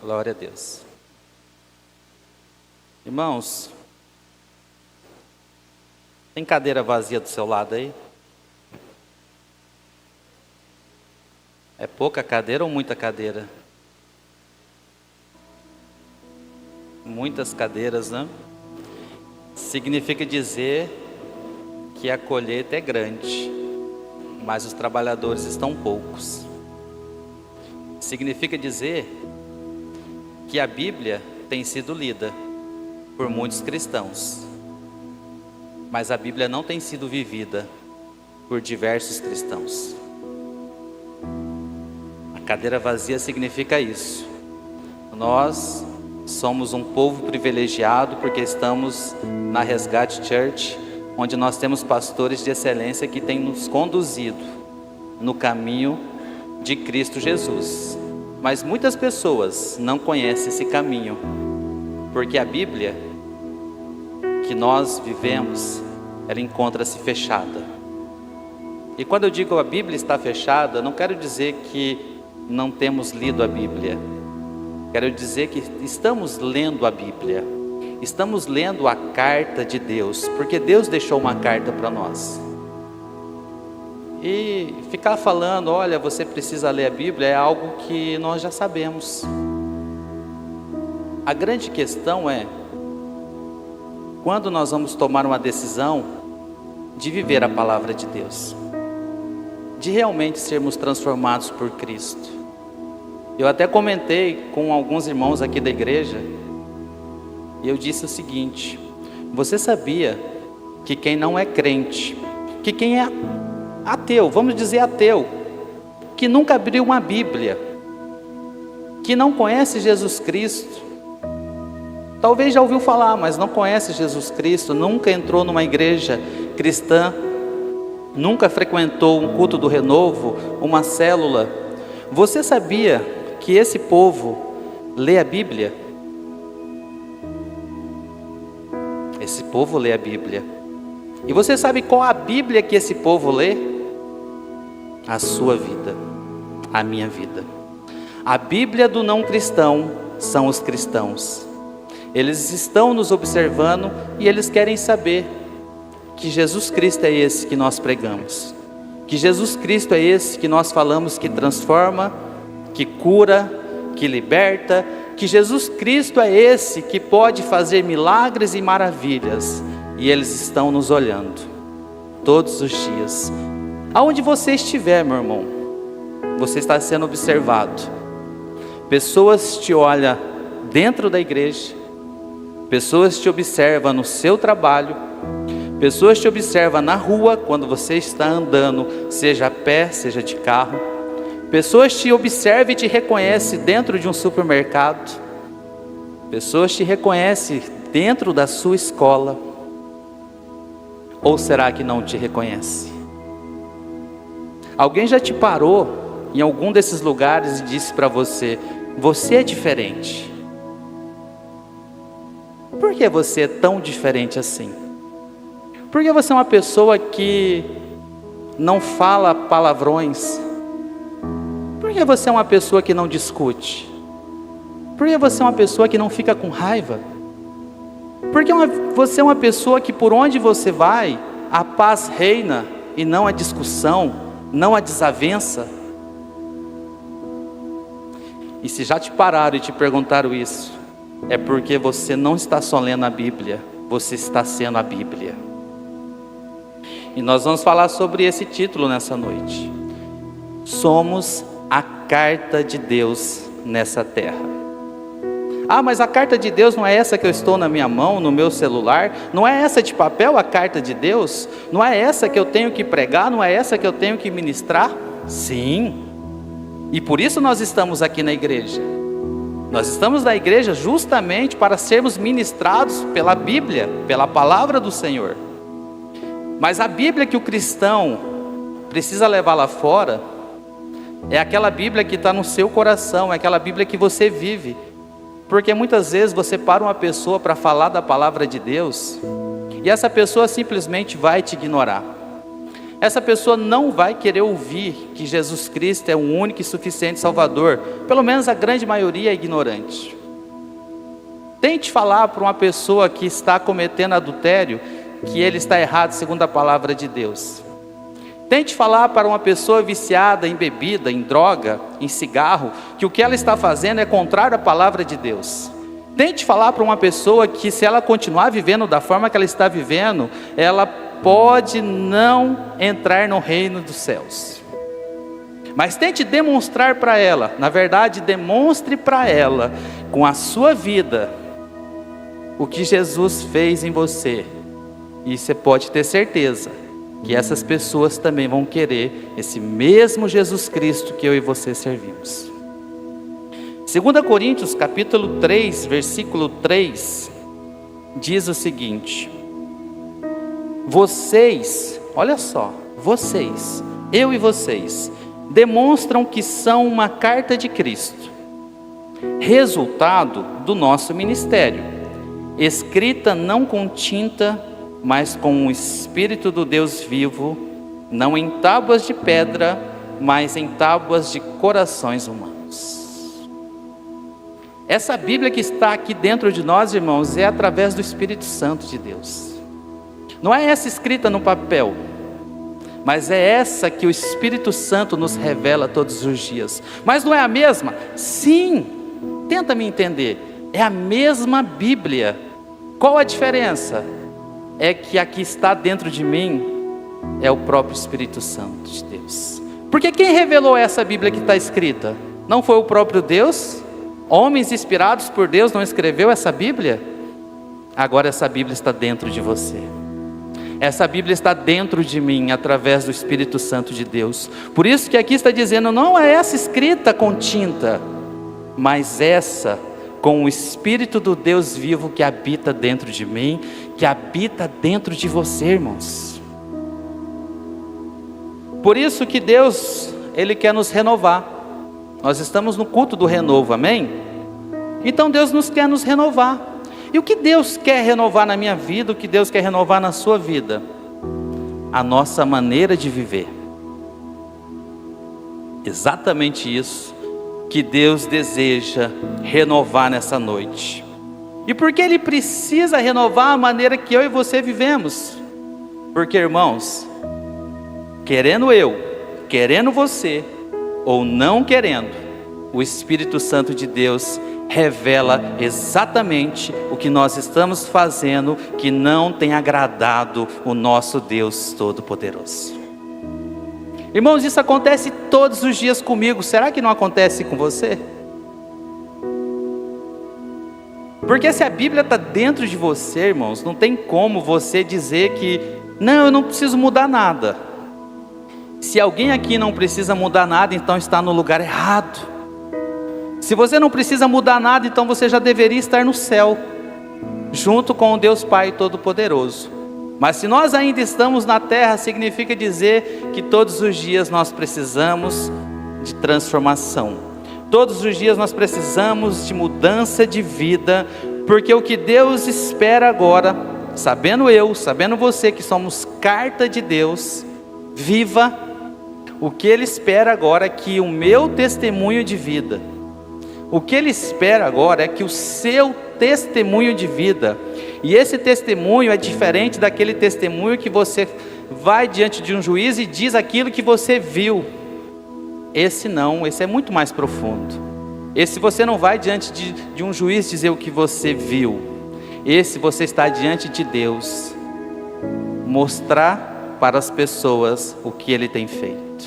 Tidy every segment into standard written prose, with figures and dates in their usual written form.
Glória a Deus. Irmãos, tem cadeira vazia do seu lado aí? É pouca cadeira ou muita cadeira? Muitas cadeiras, né? Significa dizer que a colheita é grande, mas os trabalhadores estão poucos. Significa dizer que a Bíblia tem sido lida por muitos cristãos, mas a Bíblia não tem sido vivida por diversos cristãos. A cadeira vazia significa isso. Nós somos um povo privilegiado porque estamos na Resgate Church, onde nós temos pastores de excelência que têm nos conduzido no caminho de Cristo Jesus. Mas muitas pessoas não conhecem esse caminho, porque a Bíblia que nós vivemos, ela encontra-se fechada. E quando eu digo a Bíblia está fechada, não quero dizer que não temos lido a Bíblia. Quero dizer que estamos lendo a Bíblia. Estamos lendo a carta de Deus, porque Deus deixou uma carta para nós. E ficar falando, olha, você precisa ler a Bíblia, é algo que nós já sabemos. A grande questão é, quando nós vamos tomar uma decisão de viver a palavra de Deus, de realmente sermos transformados por Cristo. Eu até comentei com alguns irmãos aqui da igreja, e eu disse o seguinte: você sabia que quem não é crente, que quem é ateu, vamos dizer ateu, que nunca abriu uma Bíblia, que não conhece Jesus Cristo, talvez já ouviu falar, mas não conhece Jesus Cristo, nunca entrou numa igreja cristã, nunca frequentou um culto do renovo, uma célula, você sabia que esse povo lê a Bíblia? Esse povo lê a Bíblia. E você sabe qual a Bíblia que esse povo lê? A sua vida, a minha vida. A Bíblia do não cristão são os cristãos. Eles estão nos observando e eles querem saber que Jesus Cristo é esse que nós pregamos. Que Jesus Cristo é esse que nós falamos que transforma, que cura, que liberta. Que Jesus Cristo é esse que pode fazer milagres e maravilhas. E eles estão nos olhando todos os dias. Aonde você estiver, meu irmão, você está sendo observado. Pessoas te olham dentro da igreja, pessoas te observam no seu trabalho, pessoas te observam na rua quando você está andando, seja a pé, seja de carro. Pessoas te observam e te reconhecem dentro de um supermercado. Pessoas te reconhecem dentro da sua escola. Ou será que não te reconhece? Alguém já te parou em algum desses lugares e disse para você: você é diferente. Por que você é tão diferente assim? Por que você é uma pessoa que não fala palavrões? Por que você é uma pessoa que não discute? Por que você é uma pessoa que não fica com raiva? Por que você é uma pessoa que por onde você vai, a paz reina e não a discussão, não a desavença? E se já te pararam e te perguntaram isso, é porque você não está só lendo a Bíblia, você está sendo a Bíblia. E nós vamos falar sobre esse título nessa noite. Somos a carta de Deus nessa terra. Ah, mas a carta de Deus não é essa que eu estou na minha mão, no meu celular? Não é essa de papel a carta de Deus? Não é essa que eu tenho que pregar? Não é essa que eu tenho que ministrar? Sim. E por isso nós estamos aqui na igreja. Nós estamos na igreja justamente para sermos ministrados pela Bíblia, pela palavra do Senhor. Mas a Bíblia que o cristão precisa levar lá fora é aquela Bíblia que está no seu coração, é aquela Bíblia que você vive. Porque muitas vezes você para uma pessoa para falar da palavra de Deus e essa pessoa simplesmente vai te ignorar. essa pessoa não vai querer ouvir que Jesus Cristo é o único e suficiente Salvador. Pelo menos a grande maioria é ignorante. Tente falar para uma pessoa que está cometendo adultério que ele está errado segundo a palavra de Deus. Tente falar para uma pessoa viciada em bebida, em droga, em cigarro, que o que ela está fazendo é contrário à palavra de Deus. Tente falar para uma pessoa que, se ela continuar vivendo da forma que ela está vivendo, ela pode não entrar no reino dos céus. Mas tente demonstrar para ela, na verdade, demonstre para ela, com a sua vida, o que Jesus fez em você. E você pode ter certeza que essas pessoas também vão querer esse mesmo Jesus Cristo que eu e você servimos. 2 Coríntios capítulo 3, versículo 3, diz o seguinte: vocês, olha só, vocês, eu e vocês, demonstram que são uma carta de Cristo, resultado do nosso ministério, escrita não com tinta, mas com o Espírito do Deus vivo, não em tábuas de pedra, mas em tábuas de corações humanos. Essa Bíblia que está aqui dentro de nós, irmãos, é através do Espírito Santo de Deus. Não é essa escrita no papel, mas é essa que o Espírito Santo nos revela todos os dias. Mas não é a mesma? Sim, tenta me entender, é a mesma Bíblia. Qual a diferença? É que aqui está dentro de mim é o próprio Espírito Santo de Deus. Porque quem revelou essa Bíblia que está escrita? Não foi o próprio Deus? Homens inspirados por Deus não escreveu essa Bíblia? Agora essa Bíblia está dentro de você. Essa Bíblia está dentro de mim através do Espírito Santo de Deus. Por isso que aqui está dizendo, não é essa escrita com tinta, mas essa com o Espírito do Deus vivo que habita dentro de mim, que habita dentro de você, irmãos. Por isso que Deus, Ele quer nos renovar. Nós estamos no culto do renovo, amém? Então Deus quer nos renovar. E o que Deus quer renovar na minha vida, o que Deus quer renovar na sua vida? A nossa maneira de viver. Exatamente isso que Deus deseja renovar nessa noite. E por que Ele precisa renovar a maneira que eu e você vivemos? Porque, irmãos, querendo eu, querendo você, ou não querendo, o Espírito Santo de Deus revela exatamente o que nós estamos fazendo que não tem agradado o nosso Deus Todo-Poderoso. Irmãos, isso acontece todos os dias comigo, será que não acontece com você? Porque se a Bíblia está dentro de você, irmãos, não tem como você dizer que, não, eu não preciso mudar nada. Se alguém aqui não precisa mudar nada, então está no lugar errado. Se você não precisa mudar nada, então você já deveria estar no céu, junto com o Deus Pai Todo-Poderoso. Mas se nós ainda estamos na terra, significa dizer que todos os dias nós precisamos de transformação. Todos os dias nós precisamos de mudança de vida, porque o que Deus espera agora, sabendo eu, sabendo você que somos carta de Deus, viva, o que Ele espera agora é que o meu testemunho de vida, o que Ele espera agora é que o seu testemunho de vida, e esse testemunho é diferente daquele testemunho que você vai diante de um juiz e diz aquilo que você viu. Esse não, esse é muito mais profundo. Esse você não vai diante de um juiz dizer o que você viu. Esse você está diante de Deus, mostrar para as pessoas o que Ele tem feito.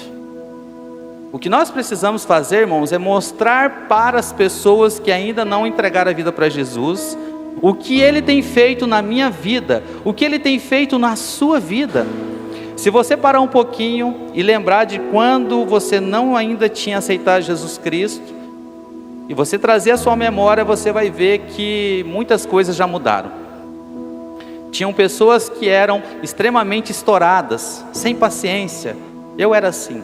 O que nós precisamos fazer, irmãos, é mostrar para as pessoas que ainda não entregaram a vida para Jesus, o que Ele tem feito na minha vida, o que Ele tem feito na sua vida. Se você parar um pouquinho e lembrar de quando você não ainda tinha aceitado Jesus Cristo, e você trazer a sua memória, você vai ver que muitas coisas já mudaram. Tinham pessoas que eram extremamente estouradas, sem paciência. Eu era assim,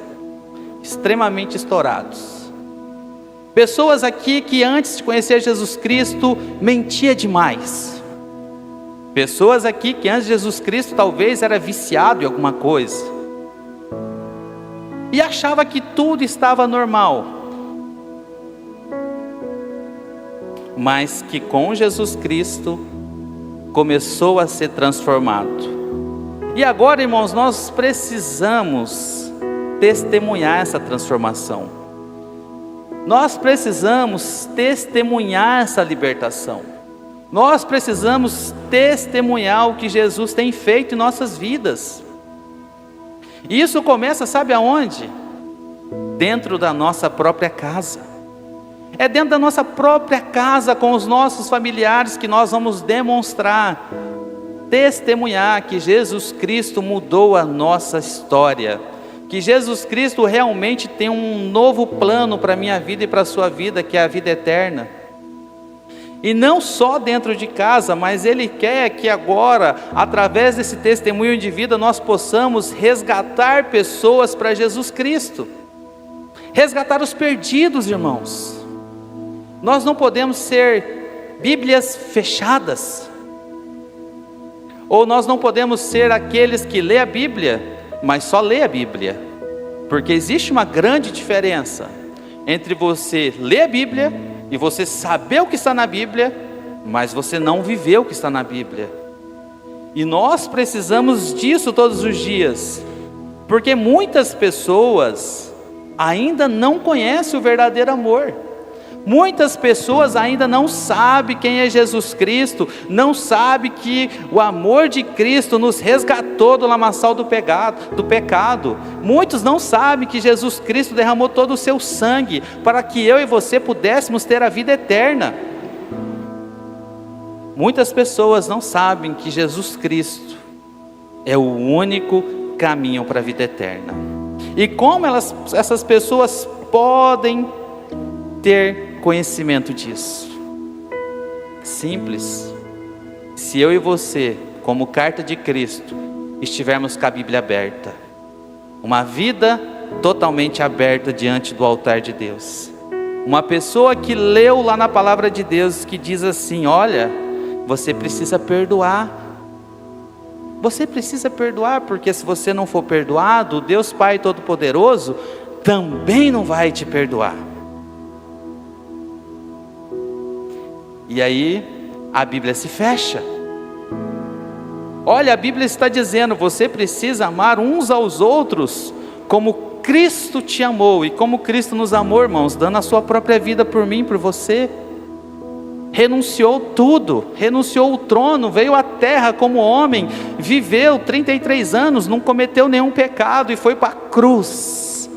extremamente estourados. Pessoas aqui que antes de conhecer Jesus Cristo, mentia demais. Pessoas aqui que antes de Jesus Cristo talvez era viciado em alguma coisa. e achava que tudo estava normal. Mas que com Jesus Cristo começou a ser transformado. E agora, irmãos, nós precisamos testemunhar essa transformação. Nós precisamos testemunhar essa libertação. Nós precisamos testemunhar o que Jesus tem feito em nossas vidas. E isso começa, sabe aonde? Dentro da nossa própria casa. É dentro da nossa própria casa, com os nossos familiares, que nós vamos demonstrar, testemunhar que Jesus Cristo mudou a nossa história, que Jesus Cristo realmente tem um novo plano para a minha vida e para a sua vida, que é a vida eterna. E não só dentro de casa, mas Ele quer que agora, através desse testemunho de vida, nós possamos resgatar pessoas para Jesus Cristo, resgatar os perdidos, irmãos. Nós não podemos ser Bíblias fechadas, ou nós não podemos ser aqueles que lê a Bíblia, mas só lê a Bíblia, porque existe uma grande diferença entre você ler a Bíblia e você saber o que está na Bíblia, mas você não viver o que está na Bíblia. E nós precisamos disso todos os dias, porque muitas pessoas ainda não conhecem o verdadeiro amor. Muitas pessoas ainda não sabem quem é Jesus Cristo, não sabem que o amor de Cristo nos resgatou do lamaçal do pecado. Muitos não sabem que Jesus Cristo derramou todo o seu sangue para que eu e você pudéssemos ter a vida eterna. Muitas pessoas não sabem que Jesus Cristo é o único caminho para a vida eterna. E como essas pessoas podem ter conhecimento disso? Simples. Se eu e você, como carta de Cristo, estivermos com a Bíblia aberta, uma vida totalmente aberta diante do altar de Deus, uma pessoa que leu lá na palavra de Deus, que diz assim: olha, você precisa perdoar. Você precisa perdoar, porque se você não for perdoado, o Deus Pai Todo-Poderoso também não vai te perdoar. E aí a Bíblia se fecha. Olha, a Bíblia está dizendo: você precisa amar uns aos outros como Cristo te amou. E como Cristo nos amou, irmãos, dando a sua própria vida por mim, por você. Renunciou tudo, renunciou o trono, veio à terra como homem, viveu 33 anos, não cometeu nenhum pecado e foi para a cruz.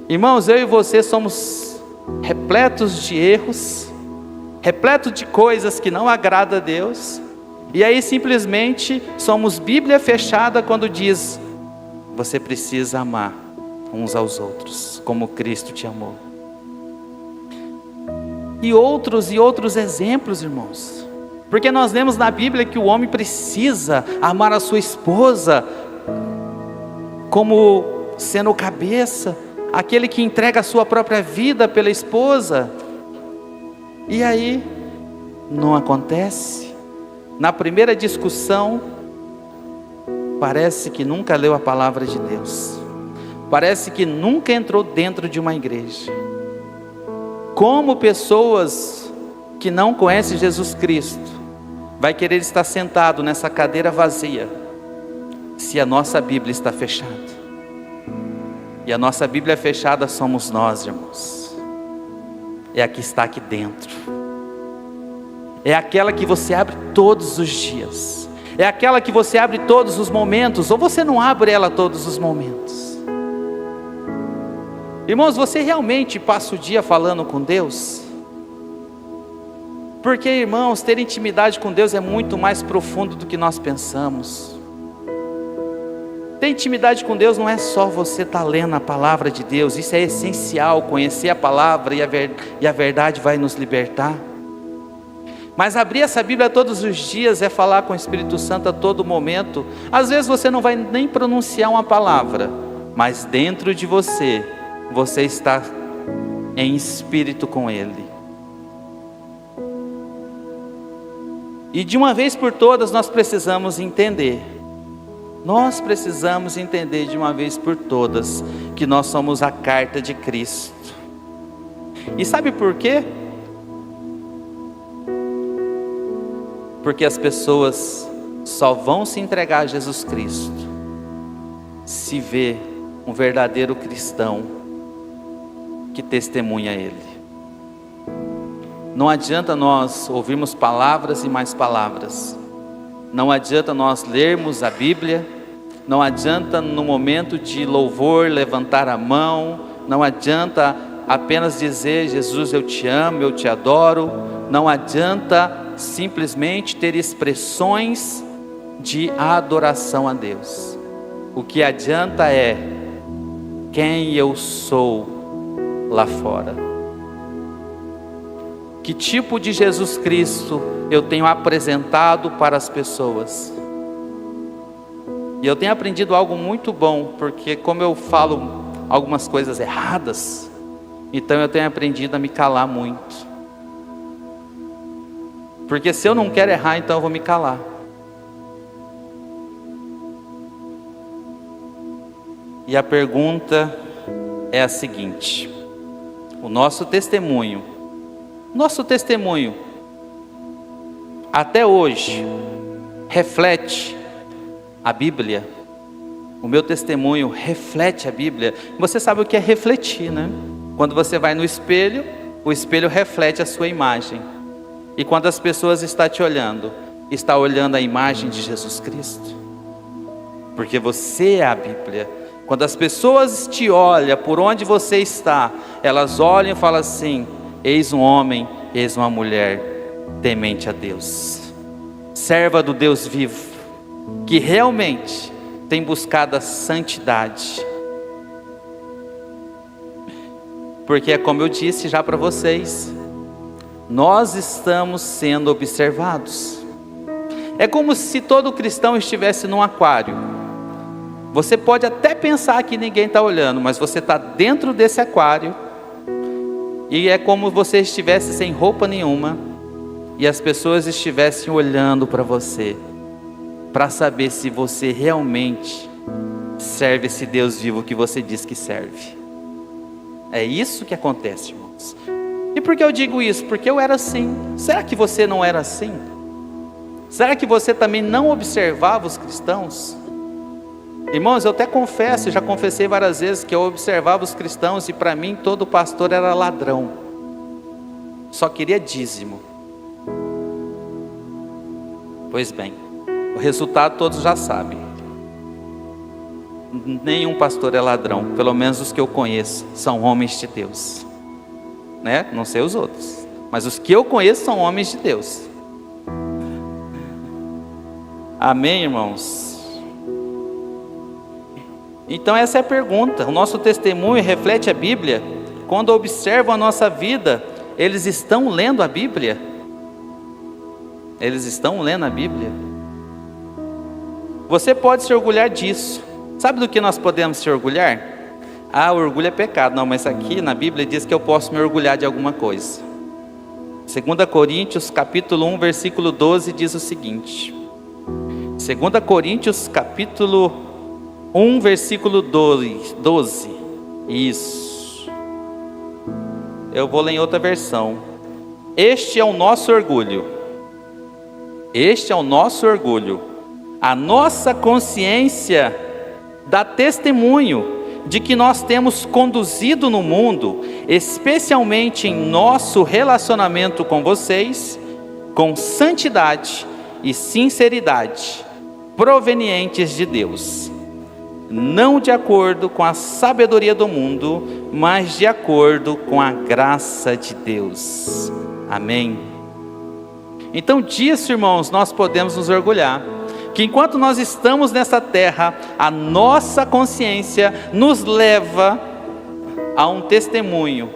Irmãos, eu e você somos repletos de erros, repleto de coisas que não agradam a Deus, e aí simplesmente somos Bíblia fechada quando diz: você precisa amar uns aos outros, como Cristo te amou. E outros exemplos, irmãos, porque nós lemos na Bíblia que o homem precisa amar a sua esposa como sendo o cabeça, aquele que entrega a sua própria vida pela esposa. E aí, não acontece. Na primeira discussão, parece que nunca leu a palavra de Deus, parece que nunca entrou dentro de uma igreja. Como pessoas que não conhecem Jesus Cristo vai querer estar sentado nessa cadeira vazia, se a nossa Bíblia está fechada? E a nossa Bíblia fechada somos nós, irmãos. É a que está aqui dentro. É aquela que você abre todos os dias. É aquela que você abre todos os momentos. Ou você não abre ela todos os momentos? Irmãos, você realmente passa o dia falando com Deus? Porque, irmãos, ter intimidade com Deus é muito mais profundo do que nós pensamos. Ter intimidade com Deus não é só você estar lendo a palavra de Deus. Isso é essencial, conhecer a palavra e a verdade vai nos libertar. Mas abrir essa Bíblia todos os dias é falar com o Espírito Santo a todo momento. Às vezes você não vai nem pronunciar uma palavra, mas dentro de você está em espírito com Ele. E de uma vez por todas nós precisamos entender de uma vez por todas, que nós somos a carta de Cristo. E sabe por quê? Porque as pessoas só vão se entregar a Jesus Cristo se vê um verdadeiro cristão que testemunha Ele. Não adianta nós ouvirmos palavras e mais palavras, não adianta nós lermos a Bíblia, não adianta no momento de louvor levantar a mão, não adianta apenas dizer: Jesus, eu te amo, eu te adoro. Não adianta simplesmente ter expressões de adoração a Deus. O que adianta é quem eu sou lá fora. Que tipo de Jesus Cristo eu tenho apresentado para as pessoas? E eu tenho aprendido algo muito bom, porque como eu falo algumas coisas erradas, então eu tenho aprendido a me calar muito. Porque se eu não quero errar, então eu vou me calar. E a pergunta é a seguinte: o nosso testemunho até hoje reflete a Bíblia? O meu testemunho reflete a Bíblia? Você sabe o que é refletir, né? Quando você vai no espelho, o espelho reflete a sua imagem. E quando as pessoas estão te olhando, está olhando a imagem de Jesus Cristo? Porque você é a Bíblia. Quando as pessoas te olham por onde você está, elas olham e falam assim: eis um homem, eis uma mulher temente a Deus, serva do Deus vivo, que realmente tem buscado a santidade. Porque é como eu disse já para vocês, nós estamos sendo observados. É como se todo cristão estivesse num aquário. Você pode até pensar que ninguém está olhando, mas você está dentro desse aquário, e é como você estivesse sem roupa nenhuma, e as pessoas estivessem olhando para você, para saber se você realmente serve esse Deus vivo que você diz que serve. É isso que acontece, irmãos. E por que eu digo isso? Porque eu era assim. Será que você não era assim? Será que você também não observava os cristãos? Irmãos, eu até confesso, já confessei várias vezes que eu observava os cristãos e para mim todo pastor era ladrão, só queria dízimo. Pois bem, o resultado todos já sabem. Nenhum pastor é ladrão, pelo menos os que eu conheço são homens de Deus, né? Não sei os outros, mas os que eu conheço são homens de Deus. Amém, irmãos? Então essa é a pergunta. O nosso testemunho reflete a Bíblia? Quando observam a nossa vida, eles estão lendo a Bíblia? Eles estão lendo a Bíblia? Você pode se orgulhar disso. Sabe do que nós podemos se orgulhar? Ah, o orgulho é pecado. Não, mas aqui na Bíblia diz que eu posso me orgulhar de alguma coisa. 2 Coríntios capítulo 1, versículo 12 diz o seguinte. 2 Coríntios capítulo 1, versículo 12. Isso. Eu vou ler em outra versão. Este é o nosso orgulho. Este é o nosso orgulho. A nossa consciência dá testemunho de que nós temos conduzido no mundo, especialmente em nosso relacionamento com vocês, com santidade e sinceridade, provenientes de Deus. Não de acordo com a sabedoria do mundo, mas de acordo com a graça de Deus. Amém. Então disso, irmãos, nós podemos nos orgulhar, que enquanto nós estamos nessa terra, a nossa consciência nos leva a um testemunho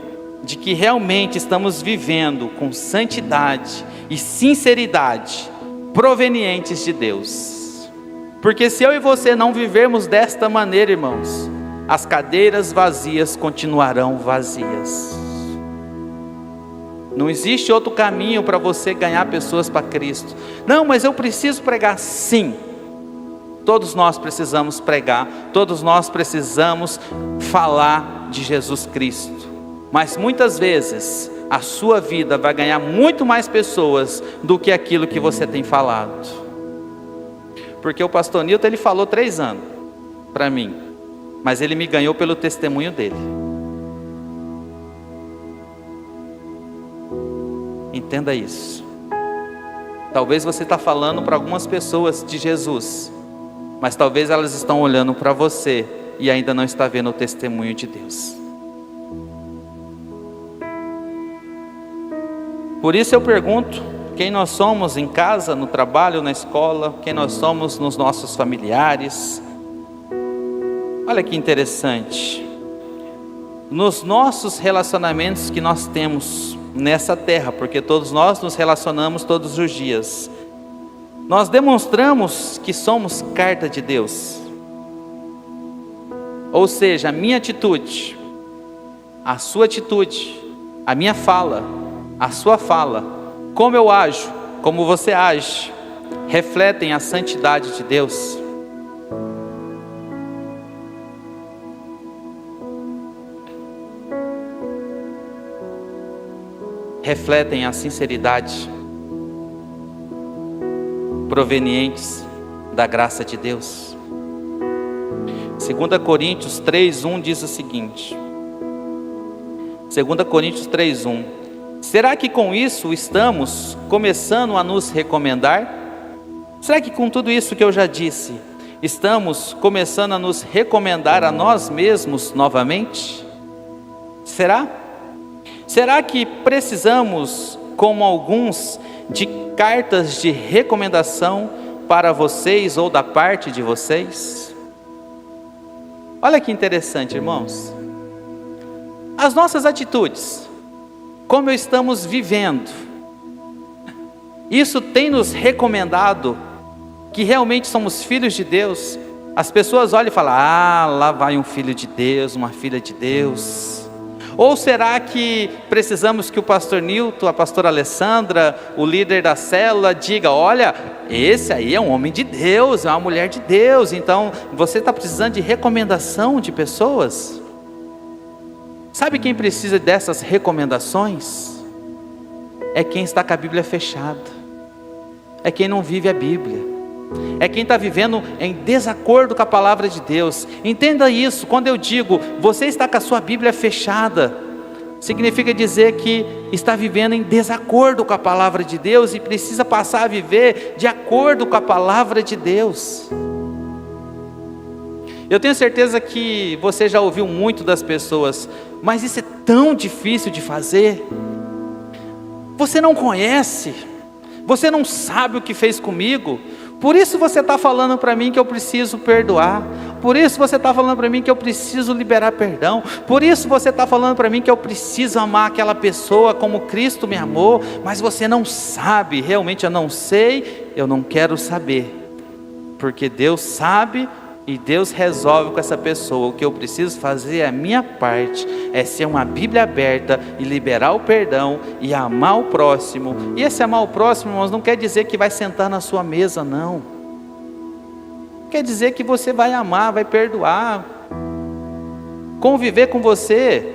de que realmente estamos vivendo com santidade e sinceridade, provenientes de Deus. Porque se eu e você não vivermos desta maneira, irmãos, as cadeiras vazias continuarão vazias. Não existe outro caminho para você ganhar pessoas para Cristo. Não, mas eu preciso pregar. Sim, Todos nós precisamos pregar, todos nós precisamos falar de Jesus Cristo. Mas muitas vezes a sua vida vai ganhar muito mais pessoas do que aquilo que você tem falado. Porque o pastor Nilton, ele falou 3 anos para mim, mas ele me ganhou pelo testemunho dele. Entenda isso. Talvez você está falando para algumas pessoas de Jesus, mas talvez elas estão olhando para você e ainda não está vendo o testemunho de Deus. Por isso eu pergunto, quem nós somos em casa, no trabalho, na escola, quem nós somos nos nossos familiares. Olha que interessante, nos nossos relacionamentos que nós temos nessa terra, porque todos nós nos relacionamos todos os dias, nós demonstramos que somos carta de Deus. Ou seja, a minha atitude, a sua atitude, a minha fala, a sua fala, como eu ajo, como você age, refletem a santidade de Deus. Refletem a sinceridade provenientes da graça de Deus. 2 Coríntios 3:1 diz o seguinte, 2 Coríntios 3:1: será que com isso estamos começando a nos recomendar? Será que com tudo isso que eu já disse, estamos começando a nos recomendar a nós mesmos novamente? Será? Será que precisamos, como alguns, de cartas de recomendação para vocês ou da parte de vocês? Olha que interessante, irmãos. As nossas atitudes, como estamos vivendo, isso tem nos recomendado que realmente somos filhos de Deus? As pessoas olham e falam, lá vai um filho de Deus, uma filha de Deus. Ou será que precisamos que o pastor Nilton, a pastora Alessandra, o líder da célula, diga, olha, esse aí é um homem de Deus, é uma mulher de Deus, então você está precisando de recomendação de pessoas? Sabe quem precisa dessas recomendações? É quem está com a Bíblia fechada, é quem não vive a Bíblia, é quem está vivendo em desacordo com a palavra de Deus. Entenda isso, quando eu digo, você está com a sua Bíblia fechada, significa dizer que está vivendo em desacordo com a palavra de Deus e precisa passar a viver de acordo com a palavra de Deus. Eu tenho certeza que você já ouviu muito das pessoas, mas isso é tão difícil de fazer. Você não conhece, você não sabe o que fez comigo, por isso você está falando para mim que eu preciso perdoar, por isso você está falando para mim que eu preciso liberar perdão, por isso você está falando para mim que eu preciso amar aquela pessoa como Cristo me amou, mas você não sabe. Realmente eu não sei, eu não quero saber, porque Deus sabe e Deus resolve com essa pessoa. O que eu preciso fazer, a minha parte, é ser uma Bíblia aberta e liberar o perdão e amar o próximo. E esse amar o próximo, irmãos, não quer dizer que vai sentar na sua mesa, não. Quer dizer que você vai amar, vai perdoar. Conviver com você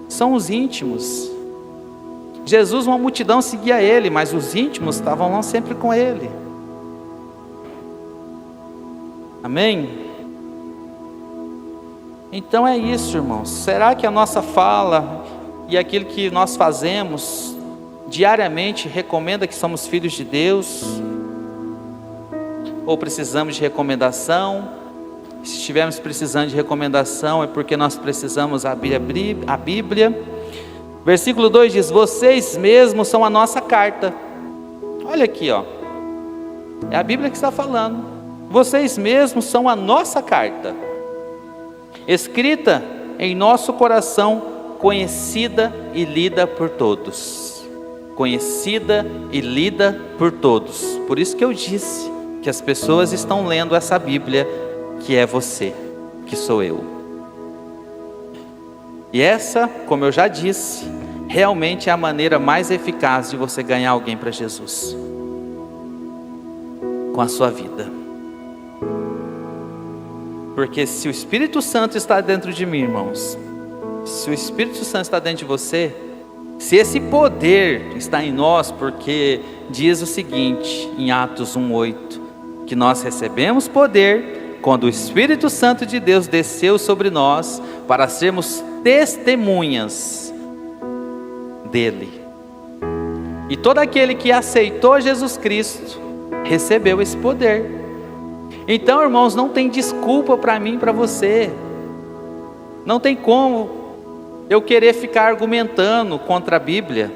são os íntimos. Jesus, uma multidão seguia ele, mas os íntimos estavam lá sempre com ele. Amém? Então é isso, irmãos. Será que a nossa fala e aquilo que nós fazemos diariamente recomenda que somos filhos de Deus? Ou precisamos de recomendação? Se estivermos precisando de recomendação, é porque nós precisamos abrir a Bíblia. Versículo 2 diz, vocês mesmos são a nossa carta. Olha aqui, ó. É a Bíblia que está falando. Vocês mesmos são a nossa carta, escrita em nosso coração, conhecida e lida por todos. Conhecida e lida por todos. Por isso que eu disse que as pessoas estão lendo essa Bíblia, que é você, que sou eu. E essa, como eu já disse, realmente é a maneira mais eficaz de você ganhar alguém para Jesus, com a sua vida. Porque se o Espírito Santo está dentro de mim, irmãos, se o Espírito Santo está dentro de você, se esse poder está em nós, porque diz o seguinte, em Atos 1:8, que nós recebemos poder quando o Espírito Santo de Deus desceu sobre nós, para sermos testemunhas dele. E todo aquele que aceitou Jesus Cristo, recebeu esse poder. Então, irmãos, não tem desculpa para mim e para você. Não tem como eu querer ficar argumentando contra a Bíblia.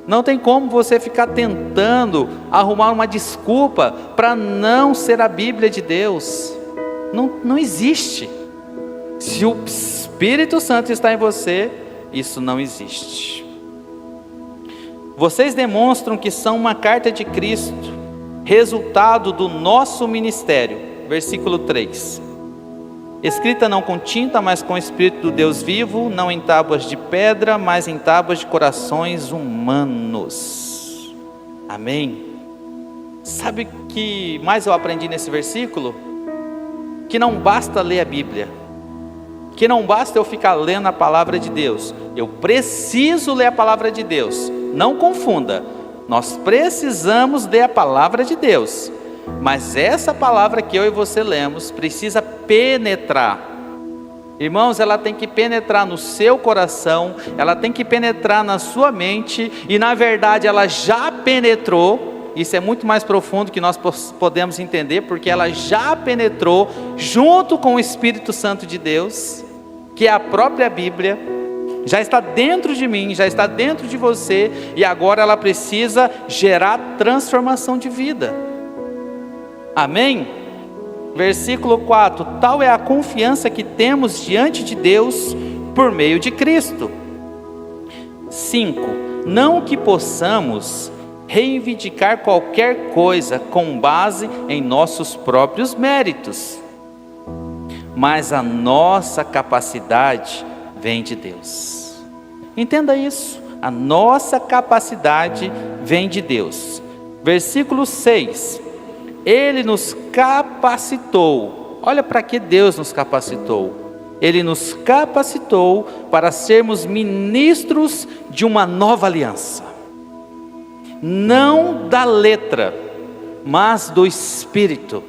Não tem como você ficar tentando arrumar uma desculpa para não ser a Bíblia de Deus. Não existe. Se o Espírito Santo está em você, isso não existe. Vocês demonstram que são uma carta de Cristo, resultado do nosso ministério. Versículo 3. Escrita não com tinta, mas com o Espírito do Deus vivo, não em tábuas de pedra, mas em tábuas de corações humanos. Amém? Sabe o que mais eu aprendi nesse versículo? Que não basta ler a Bíblia, que não basta eu ficar lendo a palavra de Deus, eu preciso ler a palavra de Deus. Não confunda, nós precisamos ler a palavra de Deus, mas essa palavra que eu e você lemos precisa penetrar. Irmãos, ela tem que penetrar no seu coração, ela tem que penetrar na sua mente, e na verdade ela já penetrou. Isso é muito mais profundo que nós podemos entender, porque ela já penetrou junto com o Espírito Santo de Deus, que é a própria Bíblia, já está dentro de mim, já está dentro de você, e agora ela precisa gerar transformação de vida. Amém? Versículo 4: tal é a confiança que temos diante de Deus por meio de Cristo. 5. Não que possamos reivindicar qualquer coisa com base em nossos próprios méritos, mas a nossa capacidade vem de Deus. Entenda isso, a nossa capacidade vem de Deus. Versículo 6: Ele nos capacitou. Olha para que Deus nos capacitou. Ele nos capacitou para sermos ministros de uma nova aliança, não da letra, mas do Espírito.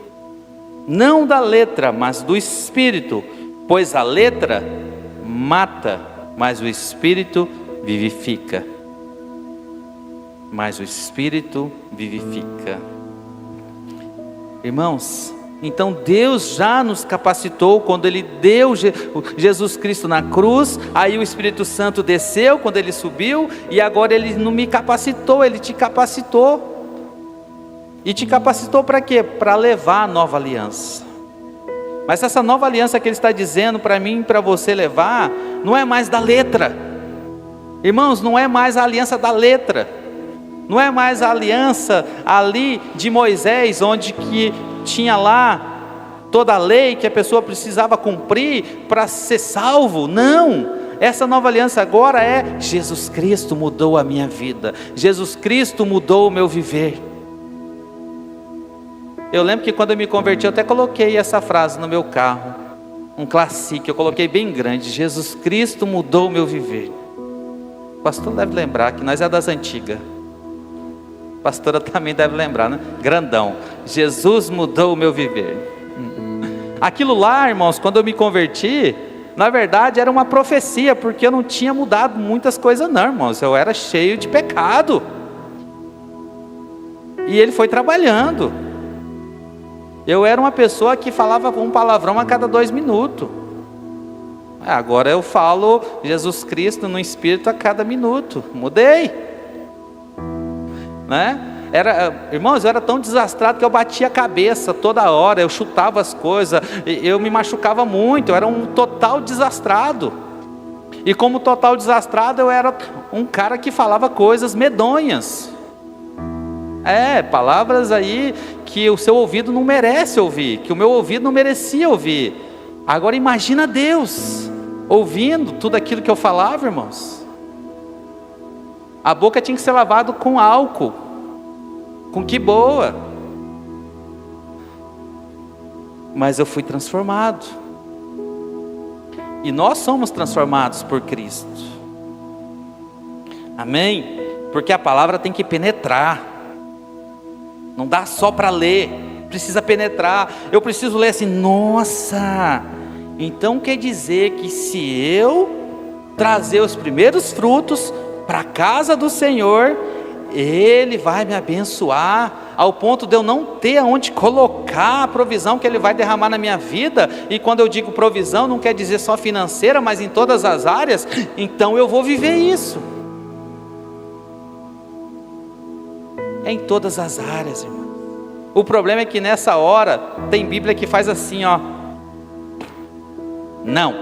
Não da letra, mas do Espírito, pois a letra mata, mas o Espírito vivifica. Mas o Espírito vivifica. Irmãos, então Deus já nos capacitou quando Ele deu Jesus Cristo na cruz. Aí o Espírito Santo desceu quando Ele subiu, e agora Ele não me capacitou, Ele te capacitou. E te capacitou para quê? Para levar a nova aliança. Mas essa nova aliança que Ele está dizendo para mim e para você levar, não é mais da letra. Irmãos, não é mais a aliança da letra. Não é mais a aliança ali de Moisés, onde que tinha lá toda a lei que a pessoa precisava cumprir para ser salvo. Não, essa nova aliança agora é: Jesus Cristo mudou a minha vida, Jesus Cristo mudou o meu viver. Eu lembro que quando eu me converti, eu até coloquei essa frase no meu carro, um classique, eu coloquei bem grande: Jesus Cristo mudou o meu viver. O pastor deve lembrar que nós é das antigas. A pastora também deve lembrar, né? Grandão: Jesus mudou o meu viver. Aquilo lá, irmãos, quando eu me converti, na verdade era uma profecia, porque eu não tinha mudado muitas coisas não, irmãos. Eu era cheio de pecado, e Ele foi trabalhando. Eu era uma pessoa que falava um palavrão a cada 2 minutos. Agora eu falo Jesus Cristo no Espírito a cada minuto. Mudei, né? Irmãos, eu era tão desastrado que eu batia a cabeça toda hora, eu chutava as coisas, eu me machucava muito, eu era um total desastrado. E como total desastrado, eu era um cara que falava coisas medonhas. Palavras aí que o seu ouvido não merece ouvir, que o meu ouvido não merecia ouvir. Agora imagina Deus ouvindo tudo aquilo que eu falava, irmãos. A boca tinha que ser lavada com álcool, com que boa. Mas eu fui transformado. E nós somos transformados por Cristo. Amém? Porque a palavra tem que penetrar. Não dá só para ler, precisa penetrar. Eu preciso ler assim, nossa, então quer dizer que se eu trazer os primeiros frutos para a casa do Senhor, Ele vai me abençoar, ao ponto de eu não ter aonde colocar a provisão que Ele vai derramar na minha vida. E quando eu digo provisão, não quer dizer só financeira, mas em todas as áreas. Então eu vou viver isso. É em todas as áreas, irmão. O problema é que nessa hora, tem Bíblia que faz assim, ó. Não.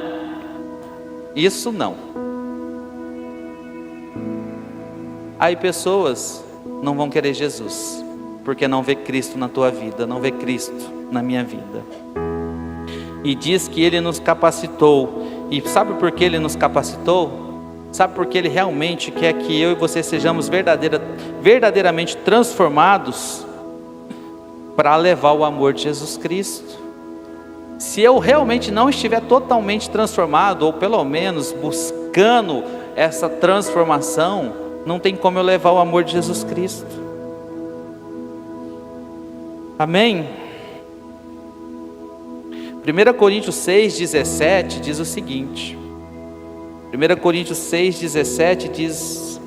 Isso não. Aí pessoas não vão querer Jesus, porque não vê Cristo na tua vida, não vê Cristo na minha vida. E diz que Ele nos capacitou. E sabe por que Ele nos capacitou? Sabe por que Ele realmente quer que eu e você sejamos verdadeiramente transformados para levar o amor de Jesus Cristo. Se eu realmente não estiver totalmente transformado, ou pelo menos buscando essa transformação, não tem como eu levar o amor de Jesus Cristo. Amém? 1 Coríntios 6,17 diz o seguinte. 1 Coríntios 6,17 diz: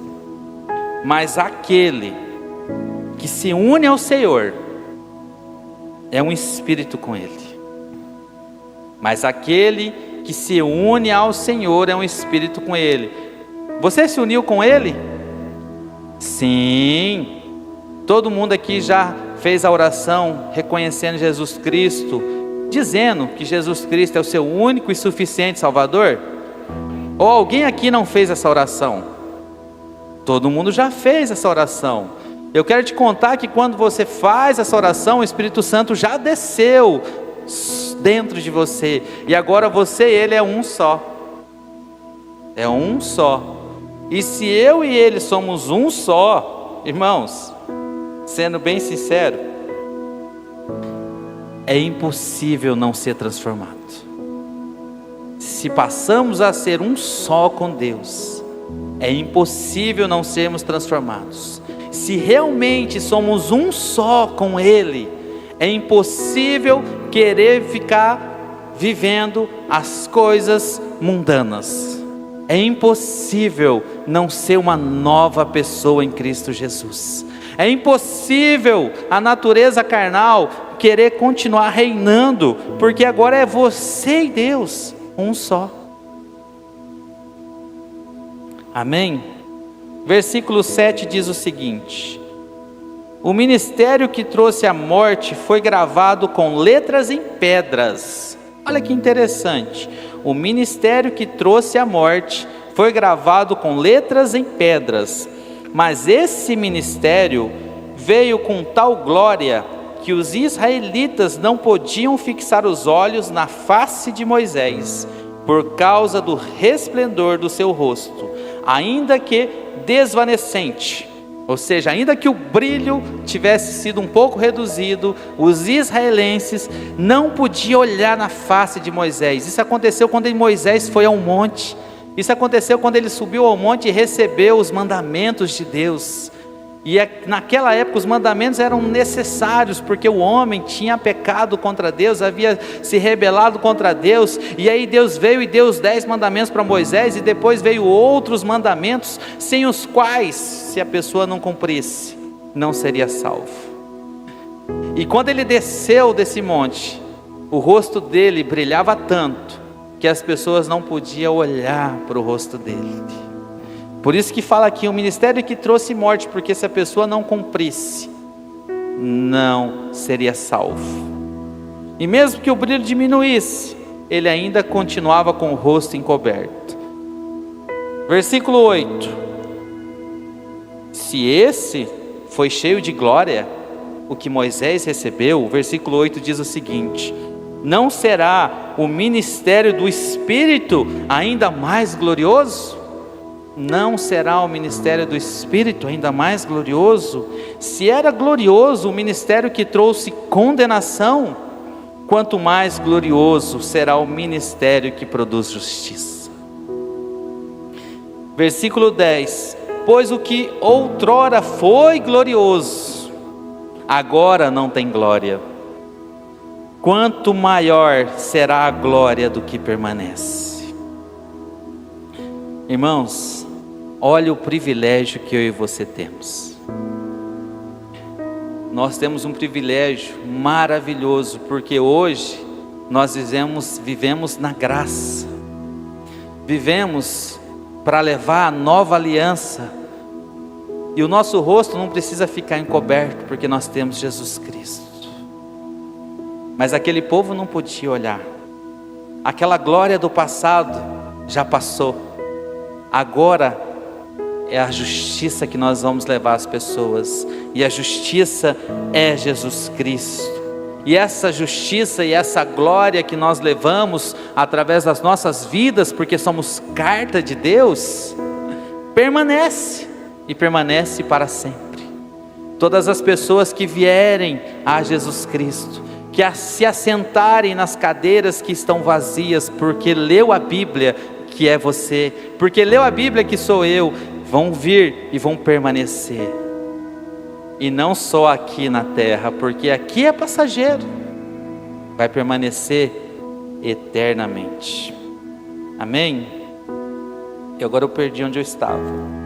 mas aquele que se une ao Senhor é um espírito com Ele. Mas aquele que se une ao Senhor é um espírito com Ele. Você se uniu com Ele? Sim. Todo mundo aqui já fez a oração reconhecendo Jesus Cristo, dizendo que Jesus Cristo é o seu único e suficiente Salvador? Ou alguém aqui não fez essa oração? Todo mundo já fez essa oração. Eu quero te contar que quando você faz essa oração, o Espírito Santo já desceu dentro de você. E agora você e Ele é um só. É um só. E se eu e Ele somos um só, irmãos, sendo bem sincero, é impossível não ser transformado. Se passamos a ser um só com Deus, é impossível não sermos transformados. Se realmente somos um só com Ele, é impossível querer ficar vivendo as coisas mundanas. É impossível não ser uma nova pessoa em Cristo Jesus. É impossível a natureza carnal querer continuar reinando, porque agora é você e Deus, um só. Amém? Versículo 7 diz o seguinte: o ministério que trouxe a morte foi gravado com letras em pedras. Olha que interessante. O ministério que trouxe a morte foi gravado com letras em pedras. Mas esse ministério veio com tal glória que os israelitas não podiam fixar os olhos na face de Moisés, por causa do resplendor do seu rosto, ainda que desvanecente. Ou seja, ainda que o brilho tivesse sido um pouco reduzido, os israelenses não podiam olhar na face de Moisés. Isso aconteceu quando Moisés foi ao monte. Isso aconteceu quando ele subiu ao monte e recebeu os mandamentos de Deus. E naquela época os mandamentos eram necessários, porque o homem tinha pecado contra Deus, havia se rebelado contra Deus. E aí Deus veio e deu os 10 mandamentos para Moisés, e depois veio outros mandamentos, sem os quais, se a pessoa não cumprisse, não seria salvo. E quando ele desceu desse monte, o rosto dele brilhava tanto, que as pessoas não podiam olhar para o rosto dele. Por isso que fala aqui, o ministério que trouxe morte, porque se a pessoa não cumprisse, não seria salvo. E mesmo que o brilho diminuísse, ele ainda continuava com o rosto encoberto. Versículo 8: se esse foi cheio de glória, o que Moisés recebeu, o versículo 8 diz o seguinte: não será o ministério do Espírito ainda mais glorioso? Não será o ministério do Espírito ainda mais glorioso? Se era glorioso o ministério que trouxe condenação, quanto mais glorioso será o ministério que produz justiça. Versículo 10: pois o que outrora foi glorioso, agora não tem glória. Quanto maior será a glória do que permanece. Irmãos, olha o privilégio que eu e você temos. Nós temos um privilégio maravilhoso, porque hoje nós vivemos na graça. Vivemos para levar a nova aliança. E o nosso rosto não precisa ficar encoberto, porque nós temos Jesus Cristo. Mas aquele povo não podia olhar. Aquela glória do passado já passou. Agora é a justiça que nós vamos levar às pessoas. E a justiça é Jesus Cristo. E essa justiça e essa glória que nós levamos através das nossas vidas, porque somos carta de Deus, permanece. E permanece para sempre. Todas as pessoas que vierem a Jesus Cristo, que se assentarem nas cadeiras que estão vazias, porque leu a Bíblia, que é você, porque leu a Bíblia, que sou eu, vão vir e vão permanecer. E não só aqui na terra, porque aqui é passageiro, vai permanecer eternamente. Amém? E agora eu perdi onde eu estava.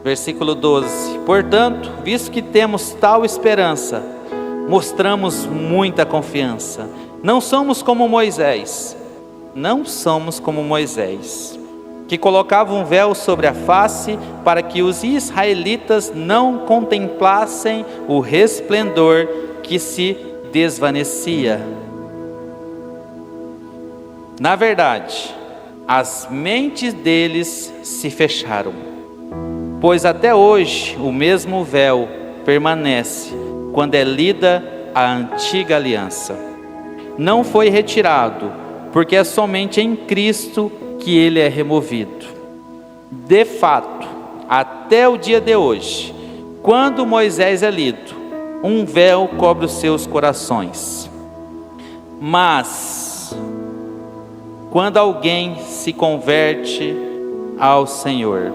Versículo 12: portanto, visto que temos tal esperança, mostramos muita confiança. Não somos como Moisés, que colocava um véu sobre a face, para que os israelitas não contemplassem o resplendor que se desvanecia. Na verdade, as mentes deles se fecharam, pois até hoje o mesmo véu permanece quando é lida a antiga aliança. Não foi retirado, porque é somente em Cristo que ele é removido. De fato, até o dia de hoje, quando Moisés é lido, um véu cobre os seus corações. Mas, quando alguém se converte ao Senhor,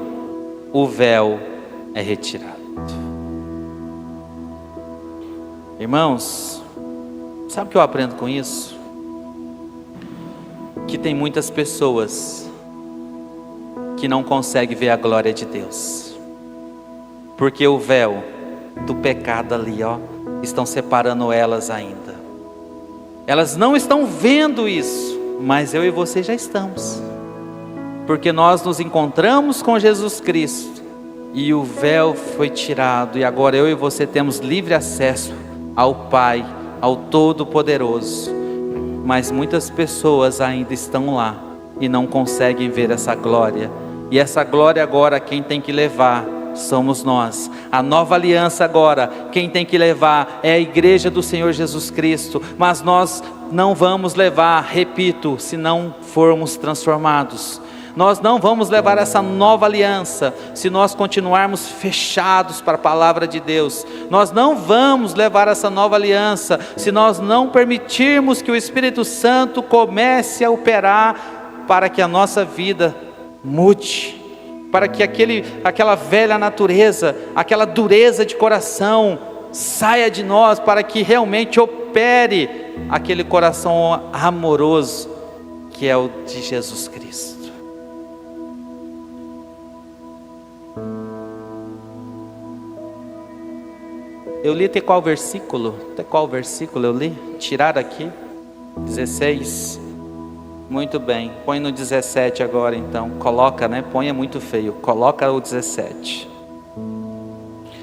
o véu é retirado. Irmãos, sabe o que eu aprendo com isso? Que tem muitas pessoas que não conseguem ver a glória de Deus, porque o véu do pecado ali, estão separando elas ainda. Elas não estão vendo isso, mas eu e você já estamos. Porque nós nos encontramos com Jesus Cristo, e o véu foi tirado, e agora eu e você temos livre acesso ao Pai, ao Todo-Poderoso. Mas muitas pessoas ainda estão lá, e não conseguem ver essa glória. E essa glória agora quem tem que levar somos nós. A nova aliança agora, quem tem que levar é a igreja do Senhor Jesus Cristo. Mas nós não vamos levar, repito, se não formos transformados. Nós não vamos levar essa nova aliança se nós continuarmos fechados para a palavra de Deus. Nós não vamos levar essa nova aliança se nós não permitirmos que o Espírito Santo comece a operar para que a nossa vida mude, para que aquela velha natureza, aquela dureza de coração saia de nós, para que realmente opere aquele coração amoroso que é o de Jesus Cristo. Eu li até qual versículo? Até qual versículo eu li? Tirar aqui 16. Muito bem, põe no 17 agora então. Coloca, põe é muito feio. Coloca o 17.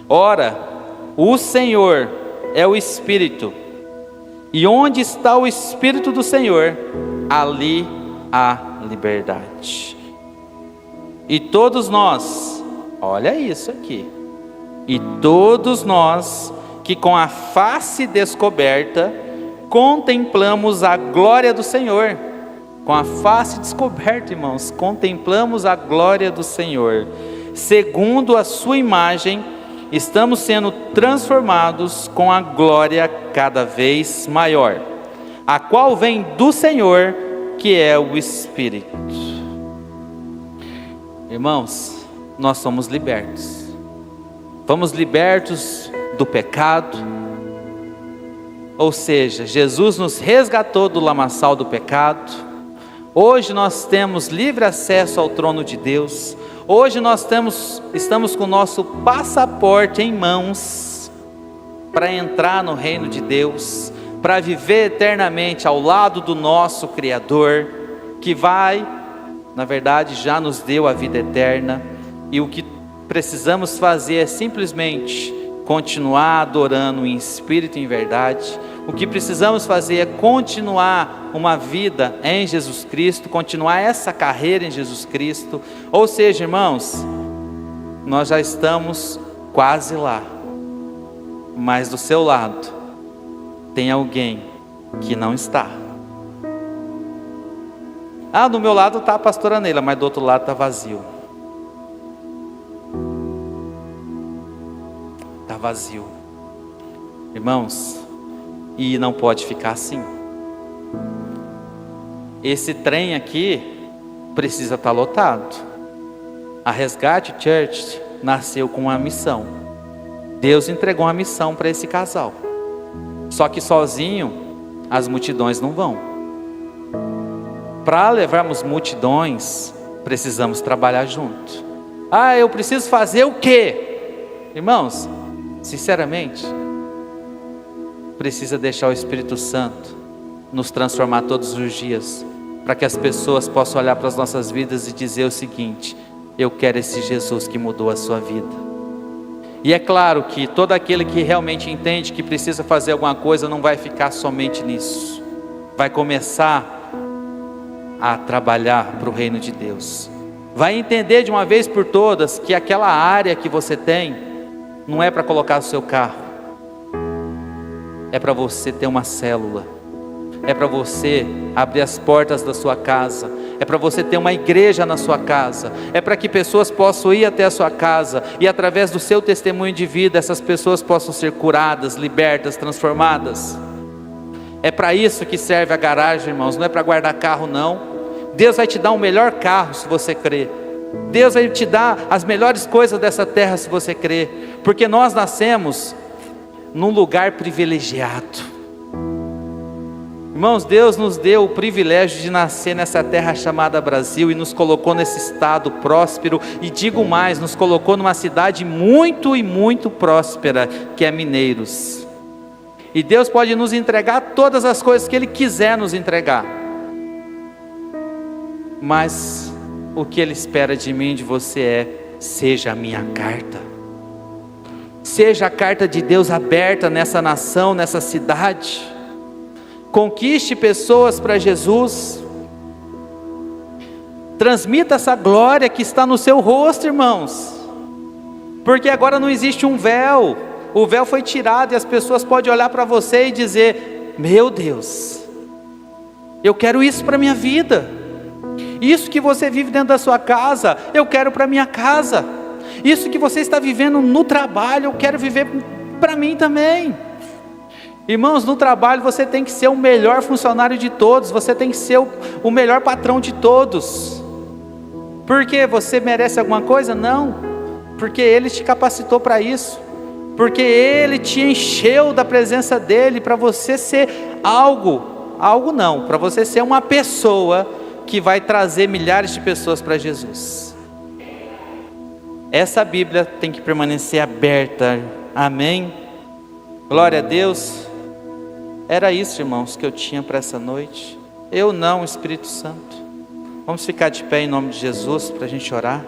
Ora, o Senhor é o Espírito, e onde está o Espírito do Senhor, ali há liberdade. E todos nós, olha isso aqui, e todos nós que com a face descoberta contemplamos a glória do Senhor. Com a face descoberta, irmãos, contemplamos a glória do Senhor, segundo a sua imagem, estamos sendo transformados com a glória cada vez maior, a qual vem do Senhor, que é o Espírito. Irmãos, nós somos libertos. Fomos libertos do pecado, ou seja, Jesus nos resgatou do lamaçal do pecado. Hoje nós temos livre acesso ao trono de Deus. Hoje nós estamos com o nosso passaporte em mãos para entrar no reino de Deus, para viver eternamente ao lado do nosso Criador, que na verdade já nos deu a vida eterna. E o que precisamos fazer é simplesmente continuar adorando em espírito e em verdade. O que precisamos fazer é continuar uma vida em Jesus Cristo, continuar essa carreira em Jesus Cristo. Ou seja, irmãos, nós já estamos quase lá, mas do seu lado tem alguém que não está. Do meu lado está a pastora Neila, mas do outro lado está vazio. Está vazio. Irmãos, e não pode ficar assim. Esse trem aqui precisa estar lotado. A Resgate Church nasceu com uma missão. Deus entregou uma missão para esse casal. Só que sozinho as multidões não vão. Para levarmos multidões, precisamos trabalhar junto. Eu preciso fazer o quê? Irmãos, sinceramente, precisa deixar o Espírito Santo nos transformar todos os dias, para que as pessoas possam olhar para as nossas vidas e dizer o seguinte: eu quero esse Jesus que mudou a sua vida. E é claro que todo aquele que realmente entende que precisa fazer alguma coisa não vai ficar somente nisso, vai começar a trabalhar para o reino de Deus, vai entender de uma vez por todas que aquela área que você tem não é para colocar o seu carro, é para você ter uma célula, é para você abrir as portas da sua casa, é para você ter uma igreja na sua casa, é para que pessoas possam ir até a sua casa, e através do seu testemunho de vida, essas pessoas possam ser curadas, libertas, transformadas. É para isso que serve a garagem, irmãos, não é para guardar carro não. Deus vai te dar um melhor carro se você crer. Deus vai te dar as melhores coisas dessa terra se você crer, porque nós nascemos num lugar privilegiado. Irmãos, Deus nos deu o privilégio de nascer nessa terra chamada Brasil, e nos colocou nesse estado próspero, e digo mais, nos colocou numa cidade muito e muito próspera, que é Mineiros. E Deus pode nos entregar todas as coisas que Ele quiser nos entregar, mas o que Ele espera de mim e de você é: seja a minha carta, seja a carta de Deus aberta nessa nação, nessa cidade. Conquiste pessoas para Jesus, transmita essa glória que está no seu rosto, irmãos, porque agora não existe um véu. O véu foi tirado e as pessoas podem olhar para você e dizer: meu Deus, eu quero isso para a minha vida. Isso que você vive dentro da sua casa, eu quero para a minha casa. Isso que você está vivendo no trabalho, eu quero viver para mim também. Irmãos, no trabalho você tem que ser o melhor funcionário de todos, você tem que ser o melhor patrão de todos. Por quê? Você merece alguma coisa? Não, porque Ele te capacitou para isso, porque Ele te encheu da presença dEle, para você ser algo não, para você ser uma pessoa que vai trazer milhares de pessoas para Jesus. Essa Bíblia tem que permanecer aberta, amém? Glória a Deus. Era isso, irmãos, que eu tinha para essa noite. Eu não, Espírito Santo. Vamos ficar de pé em nome de Jesus para a gente orar.